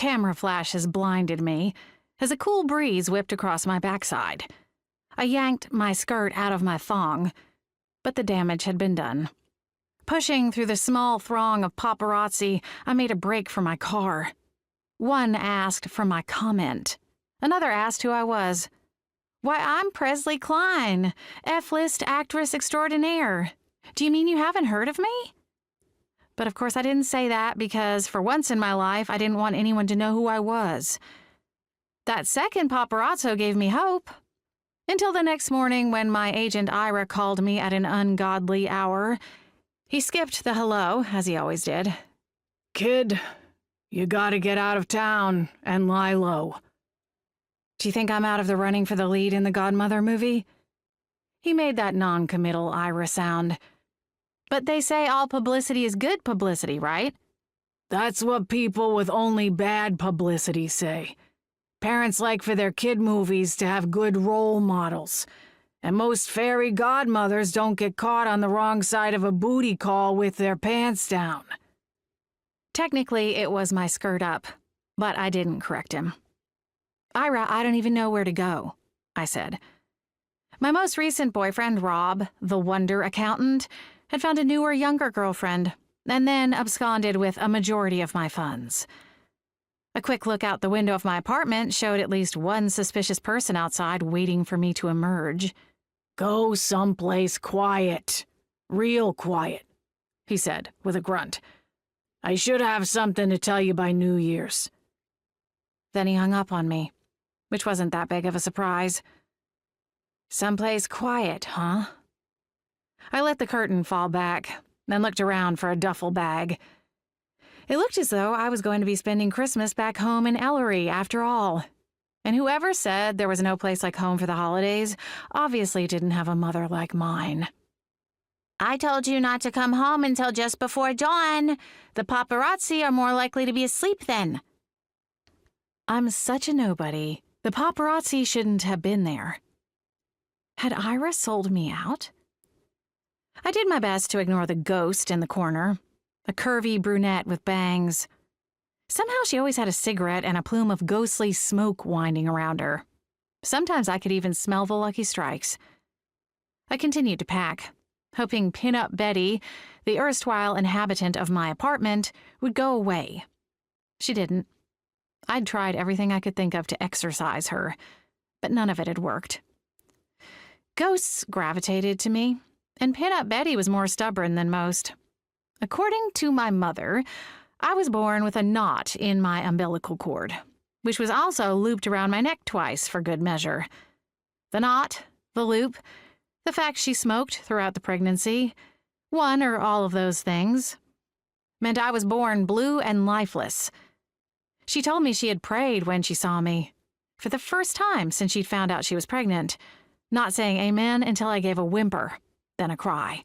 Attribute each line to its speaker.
Speaker 1: camera flashes blinded me as a cool breeze whipped across my backside. I yanked my skirt out of my thong, but the damage had been done. Pushing through the small throng of paparazzi, I made a break for my car. One asked for my comment. Another asked who I was. "Why, I'm Presley Cline, F-list actress extraordinaire. Do you mean you haven't heard of me?" But of course I didn't say that because for once in my life I didn't want anyone to know who I was. That second paparazzo gave me hope. Until the next morning when my agent Ira called me at an ungodly hour. He skipped the hello, as he always did.
Speaker 2: "Kid, you gotta get out of town and lie low."
Speaker 1: "Do you think I'm out of the running for the lead in the Godmother movie?" He made that non-committal Ira sound. "But they say all publicity is good publicity, right?"
Speaker 2: "That's what people with only bad publicity say. Parents like for their kid movies to have good role models. And most fairy godmothers don't get caught on the wrong side of a booty call with their pants down."
Speaker 1: Technically, it was my skirt up, but I didn't correct him. "Ira, I don't even know where to go," I said. My most recent boyfriend, Rob, the wonder accountant, had found a newer, younger girlfriend, and then absconded with a majority of my funds. A quick look out the window of my apartment showed at least one suspicious person outside waiting for me to emerge.
Speaker 2: "Go someplace quiet. Real quiet," he said with a grunt. "I should have something to tell you by New Year's."
Speaker 1: Then he hung up on me, which wasn't that big of a surprise. Someplace quiet, huh? I let the curtain fall back, then looked around for a duffel bag. It looked as though I was going to be spending Christmas back home in Ellery after all. And whoever said there was no place like home for the holidays obviously didn't have a mother like mine. "I told you not to come home until just before dawn. The paparazzi are more likely to be asleep then." I'm such a nobody. The paparazzi shouldn't have been there. Had Ira sold me out? I did my best to ignore the ghost in the corner, a curvy brunette with bangs. Somehow she always had a cigarette and a plume of ghostly smoke winding around her. Sometimes I could even smell the Lucky Strikes. I continued to pack, hoping Pin-Up Betty, the erstwhile inhabitant of my apartment, would go away. She didn't. I'd tried everything I could think of to exorcise her, but none of it had worked. Ghosts gravitated to me, and Pin-Up Betty was more stubborn than most. According to my mother, I was born with a knot in my umbilical cord, which was also looped around my neck twice for good measure. The knot, the loop, the fact she smoked throughout the pregnancy, one or all of those things, meant I was born blue and lifeless. She told me she had prayed when she saw me, for the first time since she'd found out she was pregnant, not saying amen until I gave a whimper, then a cry.